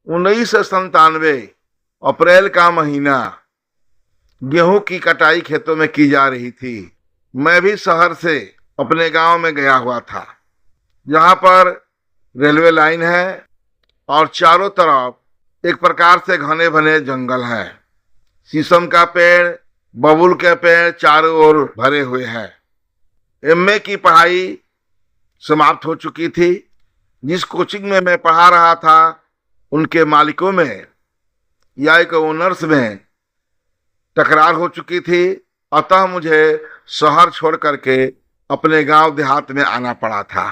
1997 अप्रैल का महीना, गेहूं की कटाई खेतों में की जा रही थी। मैं भी शहर से अपने गांव में गया हुआ था, जहां पर रेलवे लाइन है और चारों तरफ एक प्रकार से घने भने जंगल है। शीशम का पेड़, बबूल के पेड़ चारों ओर भरे हुए हैं। एमए की पढ़ाई समाप्त हो चुकी थी। जिस कोचिंग में मैं पढ़ा रहा था, उनके मालिकों में या एक ओनर्स में तकरार हो चुकी थी। अतः मुझे शहर छोड़ करके अपने गांव देहात में आना पड़ा था।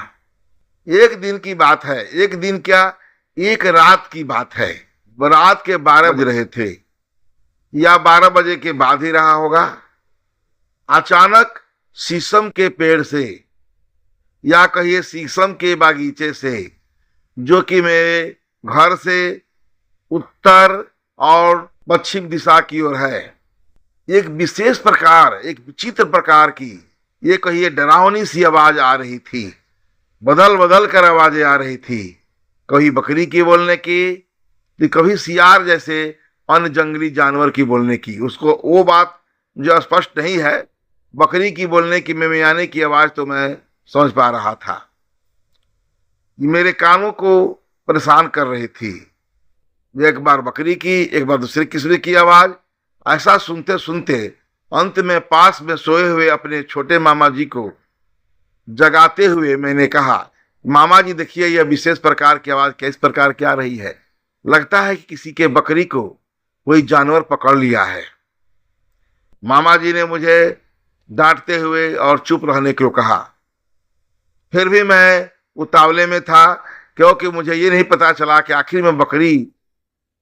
एक दिन की बात है, एक दिन क्या, एक रात की बात है। रात के 12 बज रहे थे या 12 बजे के बाद ही रहा होगा। अचानक शीशम के पेड़ से या कहिए शीशम के बागीचे से, जो कि मेरे घर से उत्तर और पश्चिम दिशा की ओर है, एक विशेष प्रकार, एक विचित्र प्रकार की, ये कहिए डरावनी सी आवाज आ रही थी। बदल बदल कर आवाजें आ रही थी, कभी बकरी की बोलने की, तो कभी सियार जैसे अन्य जंगली जानवर की बोलने की। उसको वो बात जो स्पष्ट नहीं है, बकरी की बोलने की, मिमियाने की आवाज तो मैं समझ पा रहा था। ये मेरे कानों को परेशान कर रही थी। एक बार बकरी की, एक बार दूसरे किस्म की आवाज। ऐसा सुनते सुनते अंत में पास में सोए हुए अपने छोटे मामा जी को जगाते हुए मैंने कहा, मामा जी देखिए, यह विशेष प्रकार की आवाज किस प्रकार की आ रही है। लगता है कि किसी के बकरी को कोई जानवर पकड़ लिया है। मामा जी ने मुझे डांटते हुए और चुप रहने को कहा। फिर भी मैं उतावले में था, क्योंकि मुझे ये नहीं पता चला कि आखिर में बकरी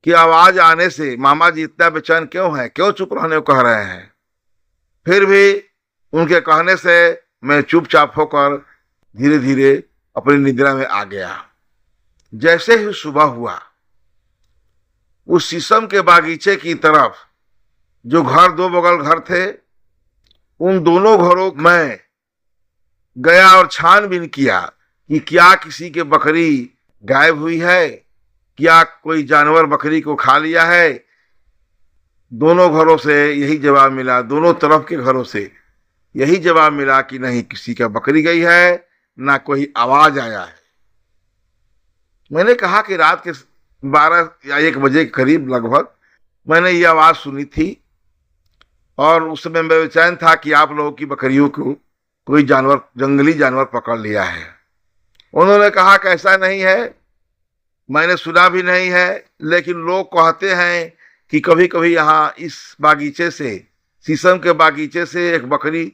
की आवाज आने से मामा जी इतना बेचैन क्यों है, क्यों चुप रहने को कह रहे हैं। फिर भी उनके कहने से मैं चुपचाप होकर धीरे धीरे अपनी निद्रा में आ गया। जैसे ही सुबह हुआ, उस शीशम के बागीचे की तरफ, जो घर दो बगल घर थे, उन दोनों घरों में गया और छानबीन किया कि क्या किसी के बकरी गायब हुई है, क्या कोई जानवर बकरी को खा लिया है। दोनों घरों से यही जवाब मिला, दोनों तरफ के घरों से यही जवाब मिला कि नहीं, किसी का बकरी गई है, ना कोई आवाज आया है। मैंने कहा कि रात के 12 या 1 बजे के करीब लगभग मैंने ये आवाज सुनी थी, और उस समय मैं बेचैन था कि आप लोगों की बकरियों को कोई जानवर, जंगली जानवर पकड़ लिया है। उन्होंने कहा कि ऐसा नहीं है, मैंने सुना भी नहीं है, लेकिन लोग कहते हैं कि कभी कभी यहाँ इस बागीचे से, शीशम के बागीचे से एक बकरी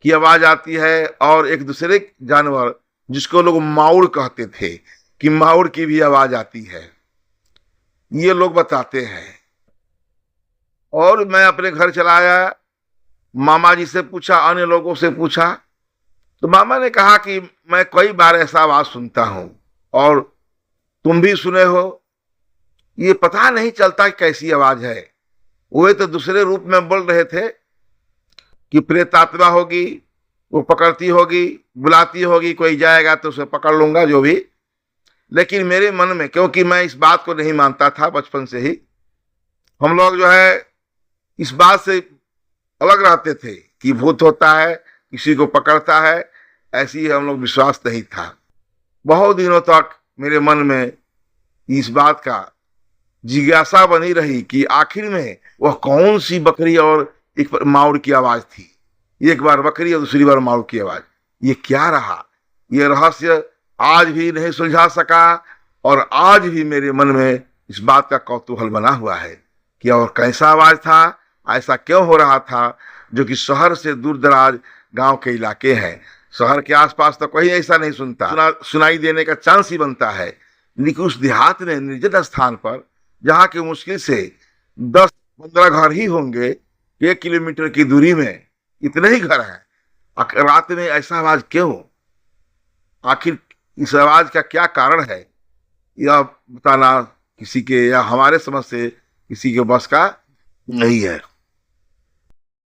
की आवाज आती है, और एक दूसरे जानवर जिसको लोग माउड़ कहते थे, कि माउड़ की भी आवाज आती है। ये लोग बताते हैं। और मैं अपने घर चला आया, मामा जी से पूछा, अन्य लोगों से पूछा, तो मामा ने कहा कि मैं कई बार ऐसा आवाज सुनता हूं, और तुम भी सुने हो। ये पता नहीं चलता कि कैसी आवाज है। वे तो दूसरे रूप में बोल रहे थे कि प्रेतात्मा होगी, वो पकड़ती होगी, बुलाती होगी, कोई जाएगा तो उसे पकड़ लूंगा, जो भी। लेकिन मेरे मन में, क्योंकि मैं इस बात को नहीं मानता था बचपन से ही, हम लोग जो है इस बात से अलग रहते थे कि भूत होता है, किसी को पकड़ता है, ऐसी हम लोग विश्वास नहीं था। बहुत दिनों तक मेरे मन में इस बात का जिज्ञासा बनी रही कि आखिर में वह कौन सी बकरी और एक माउड़ की आवाज थी। एक बार बकरी और दूसरी बार माउड़ की आवाज। ये क्या रहा, ये रहस्य आज भी नहीं सुलझा सका, और आज भी मेरे मन में इस बात का कौतूहल बना हुआ है कि और कैसा आवाज था, ऐसा क्यों हो रहा था, जो कि शहर से दूर दराज गांव के इलाके हैं। शहर के आसपास तो कोई ऐसा नहीं सुनता, सुनाई देने का चांस ही बनता है। लेकिन उस देहात में, निर्जन स्थान पर, जहाँ की मुश्किल से 10-15 घर ही होंगे, 1 किलोमीटर की दूरी में इतने ही घर हैं, रात में ऐसा आवाज क्यों? आखिर इस आवाज का क्या कारण है, यह बताना किसी के या हमारे समझ से किसी के बस का नहीं है।